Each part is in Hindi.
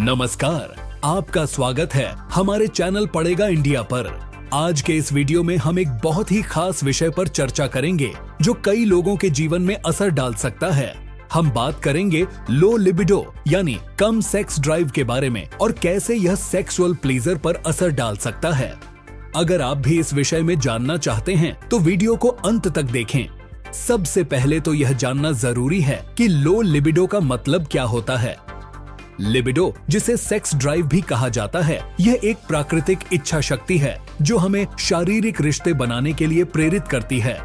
नमस्कार, आपका स्वागत है हमारे चैनल पढ़ेगा इंडिया पर। आज के इस वीडियो में हम एक बहुत ही खास विषय पर चर्चा करेंगे जो कई लोगों के जीवन में असर डाल सकता है। हम बात करेंगे लो लिबिडो यानी कम सेक्स ड्राइव के बारे में और कैसे यह सेक्सुअल प्लीजर पर असर डाल सकता है। अगर आप भी इस विषय में जानना चाहते हैं तो वीडियो को अंत तक देखें। सबसे पहले तो यह जानना जरूरी है कि लो लिबिडो का मतलब क्या होता है। लिबिडो, जिसे सेक्स ड्राइव भी कहा जाता है, यह एक प्राकृतिक इच्छा शक्ति है जो हमें शारीरिक रिश्ते बनाने के लिए प्रेरित करती है।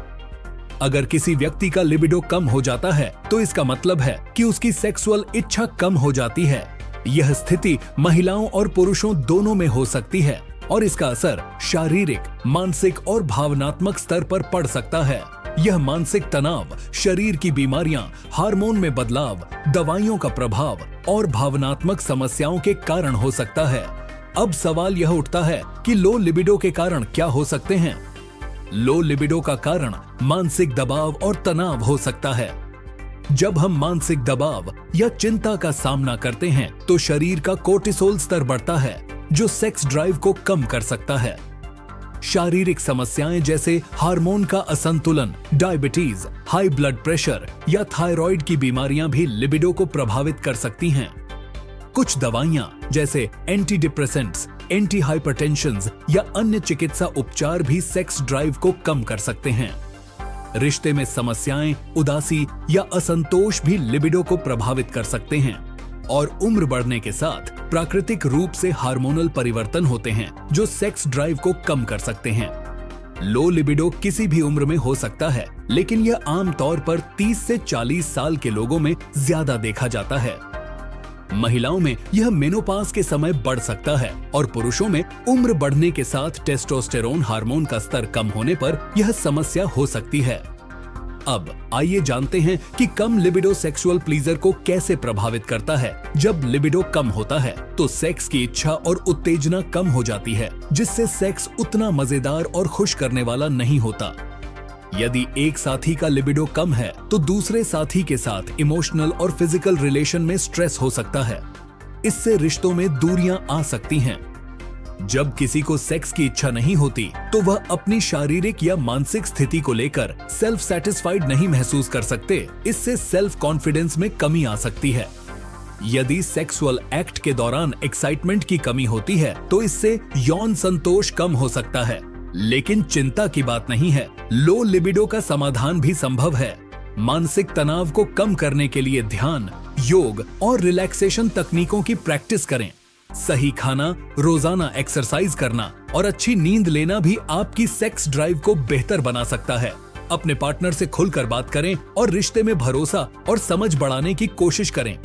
अगर किसी व्यक्ति का लिबिडो कम हो जाता है तो इसका मतलब है कि उसकी सेक्सुअल इच्छा कम हो जाती है। यह स्थिति महिलाओं और पुरुषों दोनों में हो सकती है और इसका असर शारीरिक, मानसिक और भावनात्मक स्तर पर पड़ सकता है। यह मानसिक तनाव, शरीर की बीमारियां, हार्मोन में बदलाव, दवाइयों का प्रभाव और भावनात्मक समस्याओं के कारण हो सकता है। अब सवाल यह उठता है कि लो लिबिडो के कारण क्या हो सकते हैं। लो लिबिडो का कारण मानसिक दबाव और तनाव हो सकता है। जब हम मानसिक दबाव या चिंता का सामना करते हैं तो शरीर का कोर्टिसोल स्तर बढ़ता है जो सेक्स ड्राइव को कम कर सकता है। शारीरिक समस्याएं जैसे हार्मोन का असंतुलन, डायबिटीज, हाई ब्लड प्रेशर या थायराइड की बीमारियां भी लिबिडो को प्रभावित कर सकती हैं। कुछ दवाइयां जैसे एंटी डिप्रेसेंट्स, एंटी हाइपरटेंशंस या अन्य चिकित्सा उपचार भी सेक्स ड्राइव को कम कर सकते हैं। रिश्ते में समस्याएं, उदासी या असंतोष भी लिबिडो को प्रभावित कर सकते हैं। और उम्र बढ़ने के साथ प्राकृतिक रूप से हार्मोनल परिवर्तन होते हैं जो सेक्स ड्राइव को कम कर सकते हैं। लो लिबिडो किसी भी उम्र में हो सकता है, लेकिन यह आमतौर पर 30 से 40 साल के लोगों में ज्यादा देखा जाता है। महिलाओं में यह मेनोपाज के समय बढ़ सकता है और पुरुषों में उम्र बढ़ने के साथ टेस्टोस्टेरोन हार्मोन का स्तर कम होने पर यह समस्या हो सकती है। अब आइए जानते हैं कि कम लिबिडो सेक्सुअल प्लीजर को कैसे प्रभावित करता है। जब लिबिडो कम होता है तो सेक्स की इच्छा और उत्तेजना कम हो जाती है, जिससे सेक्स उतना मजेदार और खुश करने वाला नहीं होता। यदि एक साथी का लिबिडो कम है तो दूसरे साथी के साथ इमोशनल और फिजिकल रिलेशन में स्ट्रेस हो सकता है। इससे रिश्तों में दूरियां आ सकती हैं। जब किसी को सेक्स की इच्छा नहीं होती तो वह अपनी शारीरिक या मानसिक स्थिति को लेकर सेल्फ सैटिस्फाइड नहीं महसूस कर सकते। इससे सेल्फ कॉन्फिडेंस में कमी आ सकती है। यदि सेक्सुअल एक्ट के दौरान एक्साइटमेंट की कमी होती है तो इससे यौन संतोष कम हो सकता है। लेकिन चिंता की बात नहीं है, लो लिबिडो का समाधान भी संभव है। मानसिक तनाव को कम करने के लिए ध्यान, योग और रिलैक्सेशन तकनीकों की प्रैक्टिस करें। सही खाना, रोजाना एक्सरसाइज करना और अच्छी नींद लेना भी आपकी सेक्स ड्राइव को बेहतर बना सकता है। अपने पार्टनर से खुलकर बात करें और रिश्ते में भरोसा और समझ बढ़ाने की कोशिश करें।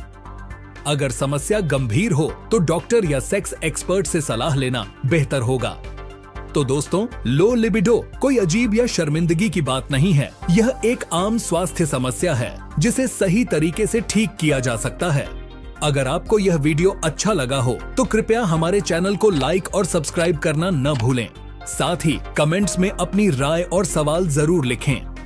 अगर समस्या गंभीर हो तो डॉक्टर या सेक्स एक्सपर्ट से सलाह लेना बेहतर होगा। तो दोस्तों, लो लिबिडो कोई अजीब या शर्मिंदगी की बात नहीं है। यह एक आम स्वास्थ्य समस्या है जिसे सही तरीके से ठीक किया जा सकता है। अगर आपको यह वीडियो अच्छा लगा हो तो कृपया हमारे चैनल को लाइक और सब्सक्राइब करना न भूलें। साथ ही कमेंट्स में अपनी राय और सवाल जरूर लिखें।